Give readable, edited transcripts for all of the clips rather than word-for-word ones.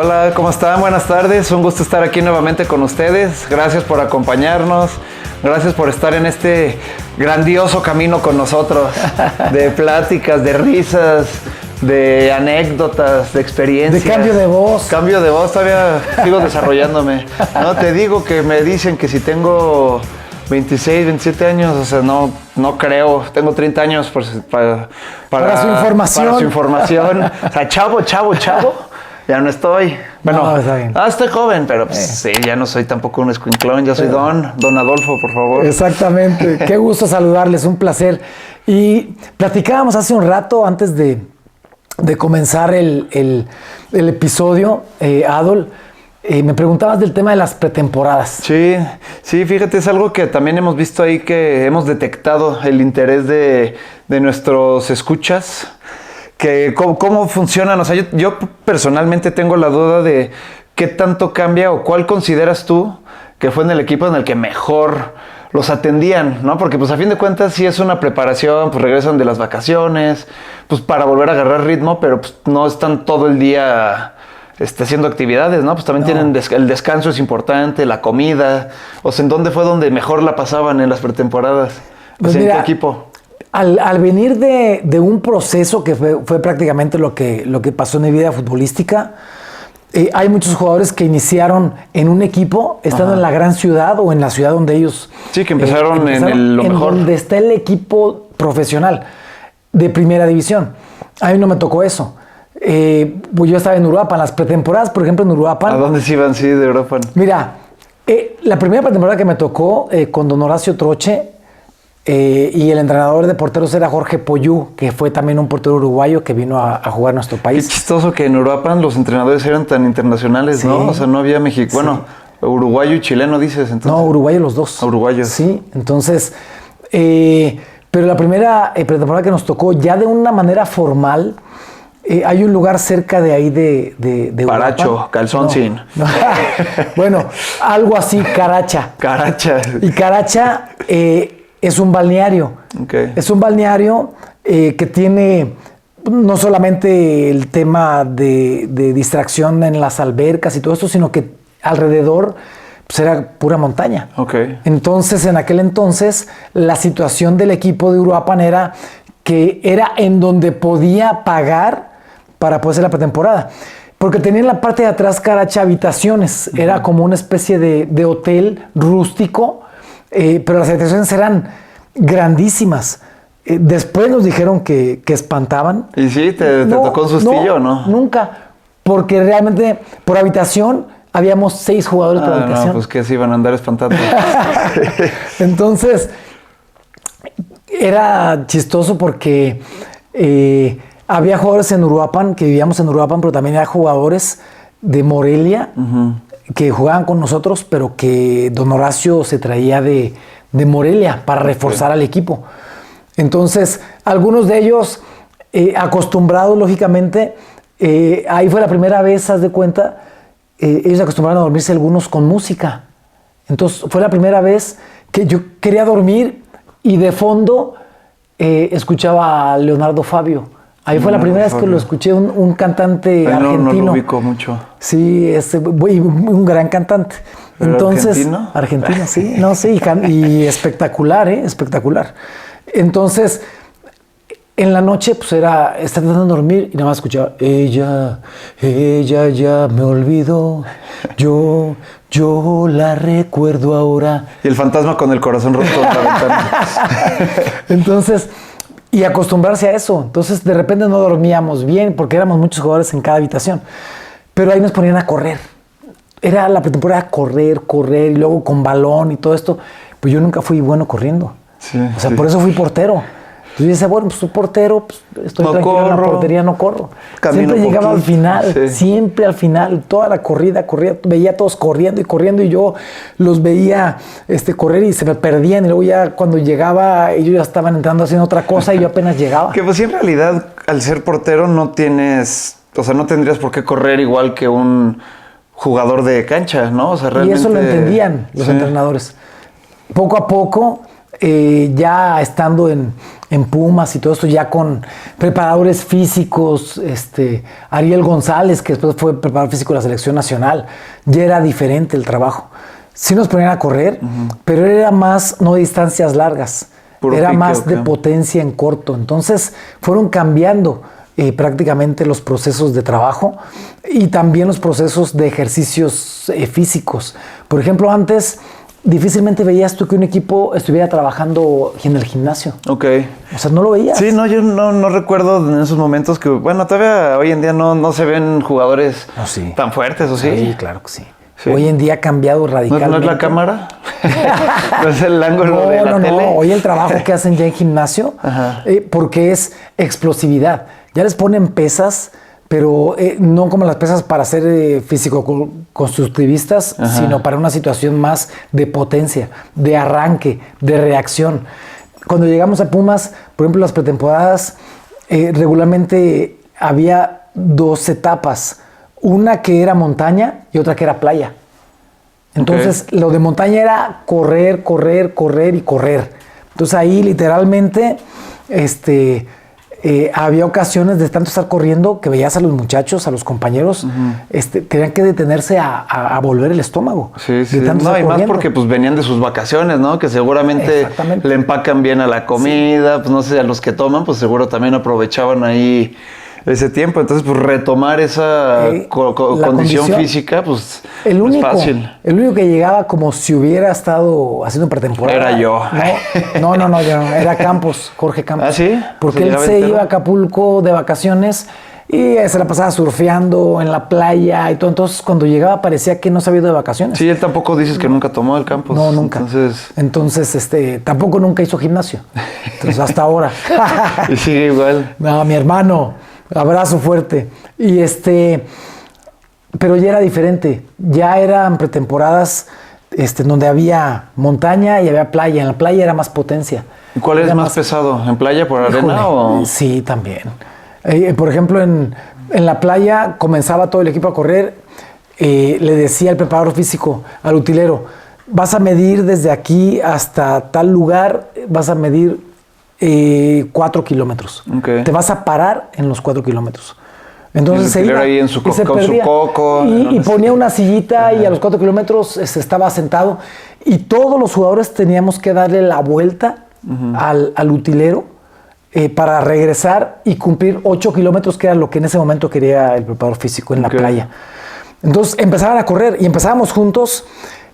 Hola, ¿cómo están? Buenas tardes. Un gusto estar aquí nuevamente con ustedes. Gracias por acompañarnos. Gracias por estar en este grandioso camino con nosotros. De pláticas, de risas, de anécdotas, de experiencias. De cambio de voz. Cambio de voz, todavía sigo desarrollándome. No, te digo que me dicen que si tengo 26, 27 años, o sea, no creo. Tengo 30 años para su información. Para su información. O sea, chavo. Ya no estoy. Bueno, no, está bien. Estoy joven, pero pues, sí, ya no soy tampoco un escuinclón, ya soy Don Adolfo, por favor. Exactamente. Qué gusto saludarles, un placer. Y platicábamos hace un rato, antes de comenzar el episodio, Adol, me preguntabas del tema de las pretemporadas. Sí, fíjate, es algo que también hemos visto ahí, que hemos detectado el interés de nuestros escuchas. Que cómo funcionan. O sea, yo personalmente tengo la duda de qué tanto cambia o cuál consideras tú que fue en el equipo en el que mejor los atendían, ¿no? Porque pues a fin de cuentas sí es una preparación, pues regresan de las vacaciones, pues para volver a agarrar ritmo, pero pues no están todo el día haciendo actividades, ¿no? Pues también tienen el descanso es importante, la comida. O sea, ¿en dónde fue donde mejor la pasaban en las pretemporadas? Pues ¿en mira, qué equipo? Al venir de un proceso que fue prácticamente lo que pasó en mi vida futbolística, hay muchos jugadores que iniciaron en un equipo, estando en la gran ciudad o en la ciudad donde ellos... Sí, que empezaron lo mejor. Donde está el equipo profesional de primera división. A mí no me tocó eso. Pues yo estaba en Uruapan, las pretemporadas, por ejemplo, en Uruapan. ¿A dónde se iban, de Uruapan? Mira, la primera pretemporada que me tocó con don Horacio Troche, y el entrenador de porteros era Jorge Poyú, que fue también un portero uruguayo que vino a jugar a nuestro país. Qué chistoso que en Uruapan los entrenadores eran tan internacionales, sí, ¿no? O sea, no había México. Sí. Bueno, uruguayo y chileno dices, entonces. No, uruguayo los dos. Uruguayos. Sí, entonces, pero la primera pretemporada que nos tocó ya de una manera formal, hay un lugar cerca de ahí de Paracho, Uruapan. Calzoncín. No. Bueno, algo así, Caracha. Caracha. Y Caracha es un balneario. Okay. Es un balneario que tiene no solamente el tema de distracción en las albercas y todo esto, sino que alrededor pues, era pura montaña. Okay. Entonces, en aquel entonces, la situación del equipo de Uruapan era que era en donde podía pagar para poder hacer la pretemporada. Porque tenía en la parte de atrás Caracha habitaciones. Era como una especie de hotel rústico, pero las habitaciones eran grandísimas. Después nos dijeron que espantaban. ¿Y sí? ¿Te tocó un sustillo o no? Nunca. Porque realmente por habitación habíamos 6 jugadores por habitación. No, pues que se iban a andar espantando. Entonces, era chistoso porque había jugadores en Uruapan, que vivíamos en Uruapan, pero también había jugadores de Morelia que jugaban con nosotros, pero que don Horacio se traía de Morelia para reforzar al equipo. Entonces, algunos de ellos, acostumbrados lógicamente, ahí fue la primera vez, haz de cuenta, ellos acostumbraron a dormirse algunos con música. Entonces, fue la primera vez que yo quería dormir y de fondo escuchaba a Leonardo Fabio. Ahí fue la primera vez que lo escuché, un cantante argentino. No lo ubico mucho. Sí, un gran cantante. Entonces, argentino, sí. No, sí, y espectacular, espectacular. Entonces, en la noche, pues estaba tratando de dormir y nada más escuchaba, ella ya me olvidó, yo la recuerdo ahora. Y el fantasma con el corazón roto en la ventana. Entonces, y acostumbrarse a eso. Entonces, de repente no dormíamos bien porque éramos muchos jugadores en cada habitación. Pero ahí nos ponían a correr. Era la pretemporada correr y luego con balón y todo esto. Pues yo nunca fui bueno corriendo. Sí, o sea, por eso fui portero. Entonces yo decía, bueno, pues soy portero, pues estoy tranquilo en la portería, no corro. Siempre llegaba al final, siempre al final, toda la corrida, veía a todos corriendo y yo los veía correr y se me perdían. Y luego ya cuando llegaba, ellos ya estaban entrando haciendo otra cosa y yo apenas llegaba. Que pues sí, en realidad, al ser portero no tienes, o sea, no tendrías por qué correr igual que un jugador de cancha, ¿no? O sea, realmente... Y eso lo entendían los entrenadores. Poco a poco, ya estando en en Pumas y todo esto, ya con preparadores físicos, Ariel González, que después fue preparador físico de la selección nacional, ya era diferente el trabajo. Sí nos ponían a correr, pero era más, no de distancias largas, Puro era pique, más de ¿o qué? potencia en corto. Entonces fueron cambiando prácticamente los procesos de trabajo y también los procesos de ejercicios físicos. Por ejemplo, antes difícilmente veías tú que un equipo estuviera trabajando en el gimnasio. Ok. O sea, no lo veías. Sí, no, yo no recuerdo en esos momentos que, bueno, todavía hoy en día no se ven jugadores No, sí. tan fuertes, ¿o sí? Sí, claro que sí. Sí. Hoy en día ha cambiado ¿No, radicalmente. no es la cámara? ¿No es el ángulo de la tele? Hoy el trabajo que hacen ya en gimnasio, Ajá. porque es explosividad. Ya les ponen pesas, pero no como las pesas para ser físico-constructivistas, Ajá. sino para una situación más de potencia, de arranque, de reacción. Cuando llegamos a Pumas, por ejemplo, las pretemporadas, regularmente había 2 etapas. Una que era montaña y otra que era playa. Entonces, lo de montaña era correr, correr, correr y correr. Entonces, ahí literalmente había ocasiones de tanto estar corriendo que veías a los muchachos, a los compañeros, tenían que detenerse a volver el estómago. Sí, sí. de tanto No, estar y más corriendo. porque pues venían de sus vacaciones, ¿no? Que seguramente Exactamente. le empacan bien a la comida, pues no sé, a los que toman, pues seguro también aprovechaban ahí ese tiempo. Entonces, pues retomar esa La condición física, pues El no es único, fácil. el único que llegaba como si hubiera estado haciendo pretemporada. Era yo. No, yo no. Era Campos, Jorge Campos. ¿Ah, sí? Porque ¿Se él llegaba se entero? iba a Acapulco de vacaciones y se la pasaba surfeando en la playa y todo. Entonces, cuando llegaba parecía que no se había ido de vacaciones. Sí, él tampoco dices que nunca tomó el campus. No, nunca. Entonces, tampoco nunca hizo gimnasio. Entonces, hasta ahora. y sigue igual. No, mi hermano, abrazo fuerte. Pero ya era diferente. Ya eran pretemporadas donde había montaña y había playa. En la playa era más potencia. ¿Y cuál es Era más pesado? ¿En playa por arena Híjole, o...? Sí, también. Por ejemplo, en la playa comenzaba todo el equipo a correr. Le decía el preparador físico al utilero, vas a medir desde aquí hasta tal lugar, vas a medir 4 kilómetros. Ok. Te vas a parar en los 4 kilómetros. Entonces Y el se utilero iba ahí en su y se con su perdía. coco, Y ¿no? ponía una sillita y a los 4 kilómetros estaba sentado. Y todos los jugadores teníamos que darle la vuelta al utilero para regresar y cumplir 8 kilómetros, que era lo que en ese momento quería el preparador físico en la Ok. playa. Entonces empezaban a correr y empezábamos juntos.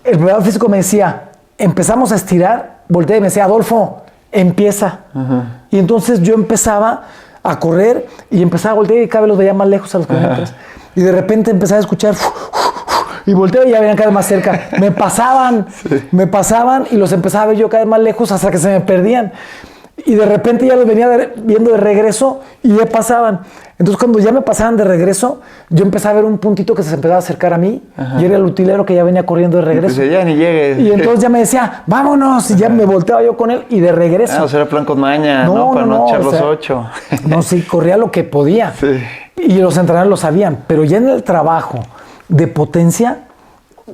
El preparador físico me decía, empezamos a estirar, volteé y me decía, Adolfo, empieza. Y entonces yo empezaba a correr y empezaba a voltear y cada vez los veía más lejos a los kilómetros. Y de repente empezaba a escuchar y volteaba y ya venían cada vez más cerca. Me pasaban y los empezaba a ver yo cada vez más lejos hasta que se me perdían. Y de repente ya los venía viendo de regreso y ya pasaban. Entonces cuando ya me pasaban de regreso, yo empezaba a ver un puntito que se empezaba a acercar a mí y era el utilero que ya venía corriendo de regreso. Pues ya ni llegue. Y entonces ya me decía, vámonos, y ya me volteaba yo con él y de regreso. Ah, o sea, era plan con maña, ¿no? Para no echar o los sea, 8. No, sí, corría lo que podía. Sí. Y los entrenadores lo sabían, pero ya en el trabajo de potencia,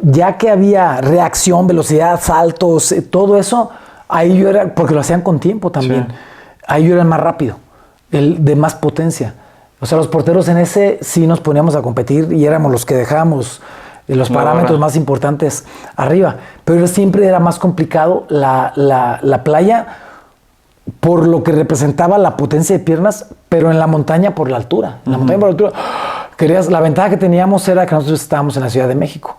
ya que había reacción, velocidad, saltos, todo eso, ahí yo era, porque lo hacían con tiempo también, Sí. ahí yo era el más rápido, el de más potencia. O sea, los porteros en ese sí nos poníamos a competir y éramos los que dejábamos los parámetros más importantes arriba. Pero siempre era más complicado la playa por lo que representaba la potencia de piernas, pero en la montaña por la altura. En la montaña por la altura, la ventaja que teníamos era que nosotros estábamos en la Ciudad de México.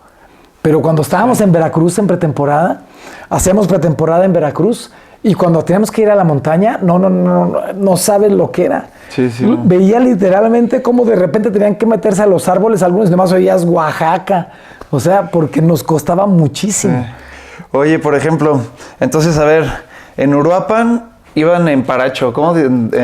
Pero cuando estábamos en Veracruz en pretemporada, hacíamos pretemporada en Veracruz y cuando teníamos que ir a la montaña, no sabes lo que era. Sí, sí. Veía literalmente cómo de repente tenían que meterse a los árboles, algunos demás oías Oaxaca, o sea, porque nos costaba muchísimo. Oye, por ejemplo, entonces, a ver, en Uruapan iban en Paracho, ¿cómo?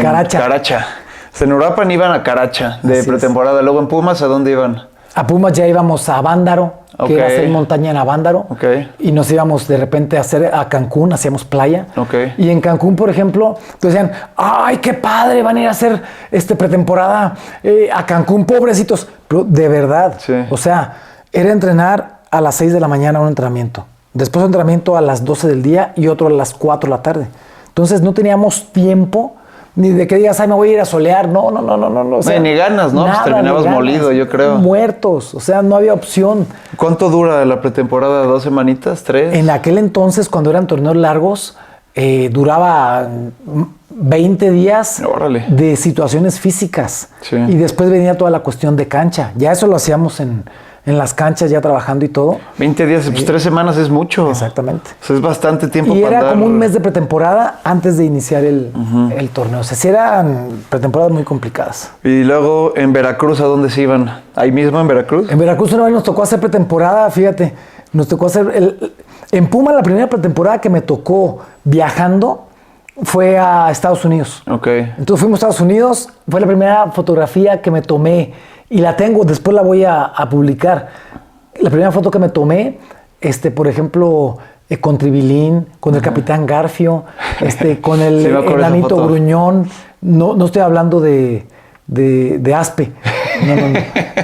Caracha. Caracha. O sea, en Uruapan iban a Caracha de Así pretemporada. Luego en Pumas, ¿a dónde iban? A Pumas ya íbamos a Bándaro, Ok. que era hacer montaña en Avándaro. Ok. Y nos íbamos de repente a hacer a Cancún, hacíamos playa. Ok. Y en Cancún, por ejemplo, decían, ¡ay, qué padre! Van a ir a hacer pretemporada a Cancún, pobrecitos. Pero de verdad, Sí. o sea, era entrenar a las 6 de la mañana un entrenamiento. Después un entrenamiento a las 12 del día y otro a las 4 de la tarde. Entonces no teníamos tiempo ni de que digas, ay, me voy a ir a solear. No. O sea, ni ganas, ¿no? nada, Pues terminabas ni ganas. molido, yo creo. Muertos, o sea, no había opción. ¿Cuánto dura la pretemporada? ¿2 semanitas? ¿3? En aquel entonces, cuando eran torneos largos, duraba 20 días Órale. de situaciones físicas. Sí. Y después venía toda la cuestión de cancha. Ya eso lo hacíamos en las canchas, ya trabajando y todo. 20 días, pues 3 semanas es mucho. Exactamente. O sea, es bastante tiempo Y para era andar. como un mes de pretemporada antes de iniciar el torneo. O sea, sí eran pretemporadas muy complicadas. Y luego en Veracruz, ¿a dónde se iban? ¿Ahí mismo en Veracruz? En Veracruz una vez nos tocó hacer pretemporada, fíjate. Nos tocó hacer... En Puma, la primera pretemporada que me tocó viajando fue a Estados Unidos. Ok. Entonces fuimos a Estados Unidos, fue la primera fotografía que me tomé y la tengo, después la voy a publicar. La primera foto que me tomé, por ejemplo, con Tribilín, con el Capitán Garfio, con el Sí, me acuerdo de esa enanito foto. Gruñón. No estoy hablando de Aspe. No.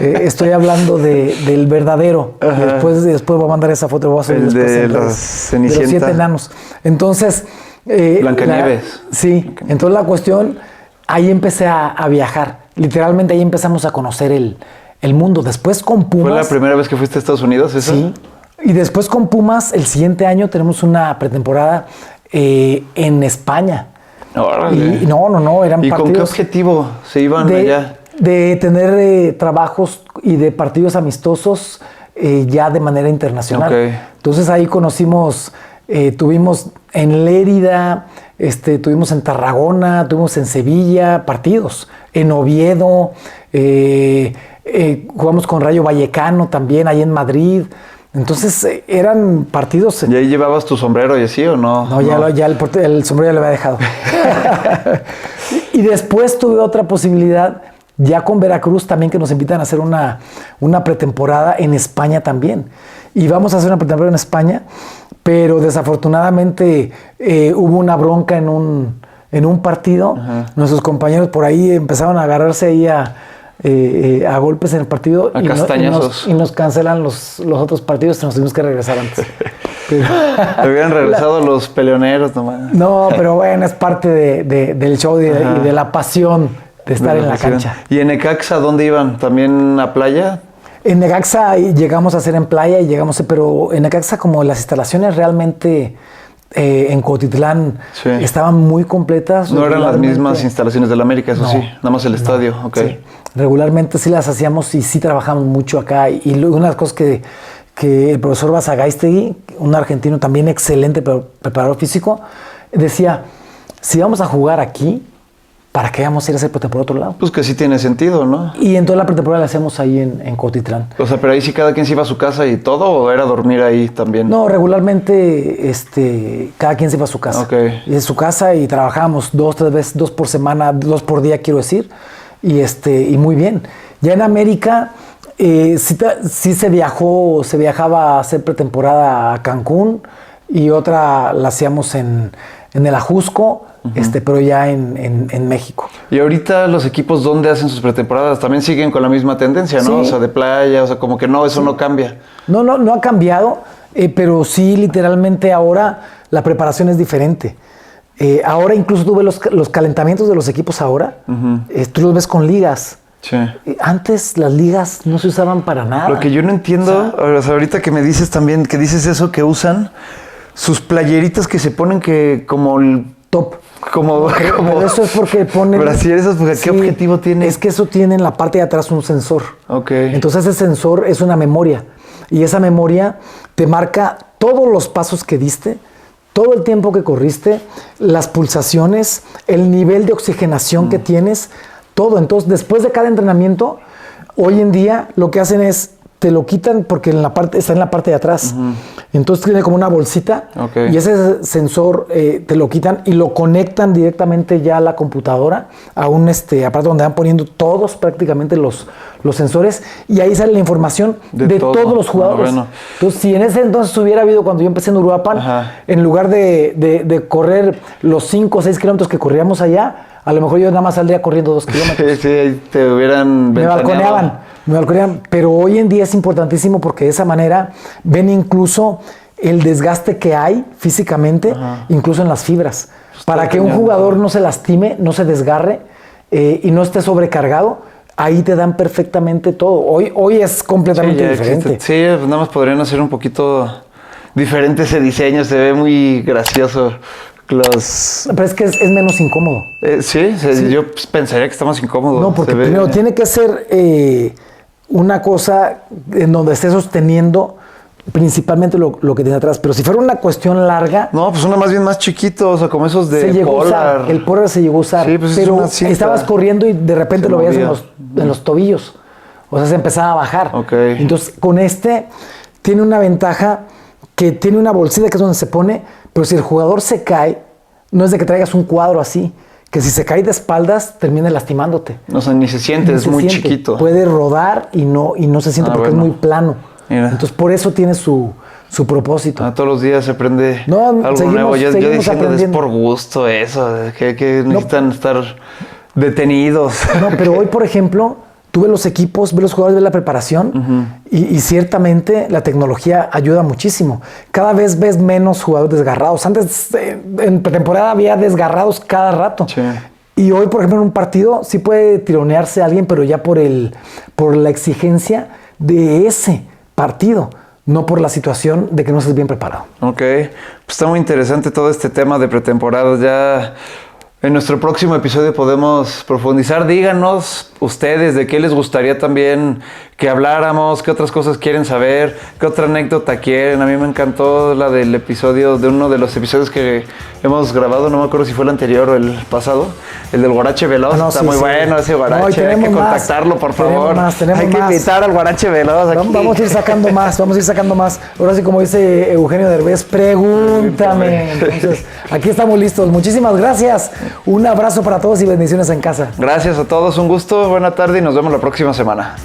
Estoy hablando del verdadero. Después voy a mandar esa foto. Voy a subir El después de en los redes. Cenicienta. De los 7 enanos. Entonces... Blancanieves. Sí, entonces la cuestión, ahí empecé a viajar. Literalmente ahí empezamos a conocer el mundo. Después con Pumas... ¿Fue la primera vez que fuiste a Estados Unidos esa? Sí. Y después con Pumas, el siguiente año tenemos una pretemporada en España. Órale. Y no, eran ¿Y con qué partidos objetivo se iban allá? de tener trabajos y de partidos amistosos ya de manera internacional. Ok. Entonces ahí conocimos, tuvimos en Lérida, tuvimos en Tarragona, tuvimos en Sevilla partidos, en Oviedo, jugamos con Rayo Vallecano también, ahí en Madrid. Entonces eran partidos... ¿Y ahí llevabas tu sombrero y así o no? No, ya el sombrero ya lo había dejado. Y después tuve otra posibilidad, ya con Veracruz también, que nos invitan a hacer una pretemporada en España también. Y vamos a hacer una pretemporada en España, pero desafortunadamente hubo una bronca en un partido. Ajá. Nuestros compañeros por ahí empezaron a agarrarse ahí a golpes en el partido A castañazos. y nos cancelan los otros partidos y nos tuvimos que regresar antes. Pero- Te hubieran regresado los peleoneros nomás. no, pero bueno, es parte del show y de la pasión de estar en la cancha. ¿Y en Necaxa dónde iban? ¿También a playa? En Necaxa llegamos a hacer en playa pero en Necaxa como las instalaciones realmente en Cuautitlán Sí. estaban muy completas. No eran las regularmente. mismas instalaciones del América, eso No, sí. Nada más el estadio, ok. Sí. Regularmente sí las hacíamos y sí trabajamos mucho acá. Y una de las cosas que el profesor Basagaistegui, un argentino también excelente preparador físico, decía, si vamos a jugar aquí, ¿para qué vamos a ir a hacer pretemporada por otro lado? Pues que sí tiene sentido, ¿no? Y en toda la pretemporada la hacemos ahí en Cuautitlán. O sea, pero ahí sí cada quien se iba a su casa y todo, ¿o era dormir ahí también? No, regularmente cada quien se iba a su casa. Ok. Y en su casa y trabajábamos 2, 3 veces, 2 por semana, 2 por día, quiero decir. Y muy bien. Ya en América sí se viajaba a hacer pretemporada a Cancún y otra la hacíamos en el Ajusco, pero ya en México. Y ahorita los equipos, ¿dónde hacen sus pretemporadas? También siguen con la misma tendencia, ¿no? Sí. O sea, de playa, o sea, como que no, eso no cambia. No ha cambiado, pero sí literalmente ahora la preparación es diferente. Ahora incluso tú ves los calentamientos de los equipos ahora, tú los ves con ligas. Sí. Antes las ligas no se usaban para nada. Lo que yo no entiendo, o sea, ahorita que me dices también, que dices eso, que usan sus playeritas que se ponen que como el top. como Pero eso es porque ponen... brasieres, porque Sí, ¿qué objetivo tiene? Es que eso tiene en la parte de atrás un sensor. Ok. Entonces ese sensor es una memoria. Y esa memoria te marca todos los pasos que diste, todo el tiempo que corriste, las pulsaciones, el nivel de oxigenación que tienes, todo. Entonces después de cada entrenamiento, hoy en día lo que hacen es te lo quitan porque está en la parte de atrás. Entonces tiene como una bolsita Ok. y ese sensor te lo quitan y lo conectan directamente ya a la computadora, a un aparato donde van poniendo todos prácticamente los sensores y ahí sale la información de todo. todos los jugadores. Ah, bueno. Entonces, si en ese entonces hubiera habido, cuando yo empecé en Uruapan, Ajá. en lugar de correr los 5 o 6 kilómetros que corríamos allá, a lo mejor yo nada más saldría corriendo 2 kilómetros. Sí, ahí te hubieran Me ventaneado. balconeaban, pero hoy en día es importantísimo porque de esa manera ven incluso el desgaste que hay físicamente, incluso en las fibras. Para que un jugador no se lastime, no se desgarre y no esté sobrecargado, ahí te dan perfectamente todo. Hoy es completamente diferente. Sí, pues nada más podrían hacer un poquito diferente ese diseño, se ve muy gracioso. Pero es que es menos incómodo. Sí, yo pensaría que está más incómodo. No, porque primero tiene que ser una cosa en donde esté sosteniendo principalmente lo que tiene atrás. Pero si fuera una cuestión larga... No, pues una más bien más chiquito, o sea, como esos de se llegó Polar. A usar, el Polar se llegó a usar, Sí, pues pero estabas corriendo y de repente lo veías en los tobillos. O sea, se empezaba a bajar. Okay. Entonces, con este tiene una ventaja que tiene una bolsita que es donde se pone, pero si el jugador se cae, no es de que traigas un cuadro así, que si se cae de espaldas, termine lastimándote. O sea, ni se siente, es muy chiquito. Puede rodar y no se siente porque es muy plano. Mira. Entonces, por eso tiene su propósito. Todos los días se aprende algo nuevo. Yo diciendo, es por gusto eso, que necesitan estar detenidos. No, pero hoy, por ejemplo, tú ves los equipos, ves los jugadores, ves la preparación y ciertamente la tecnología ayuda muchísimo. Cada vez ves menos jugadores desgarrados. Antes, en pretemporada, había desgarrados cada rato. Sí. Y hoy, por ejemplo, en un partido sí puede tironearse a alguien, pero ya por la exigencia de ese partido, no por la situación de que no estés bien preparado. Ok, pues está muy interesante todo este tema de pretemporada. Ya en nuestro próximo episodio podemos profundizar. Díganos ustedes de qué les gustaría también que habláramos, qué otras cosas quieren saber, qué otra anécdota quieren. A mí me encantó la del episodio, de uno de los episodios que hemos grabado, no me acuerdo si fue el anterior o el pasado, el del Guarache Veloz. Está muy bueno ese Guarache, hay que contactarlo, por favor. Hay que invitar al Guarache Veloz aquí. Vamos a ir sacando más, Ahora sí, como dice Eugenio Derbez, pregúntame. Entonces, aquí estamos listos. Muchísimas gracias. Un abrazo para todos y bendiciones en casa. Gracias a todos, un gusto, buena tarde y nos vemos la próxima semana.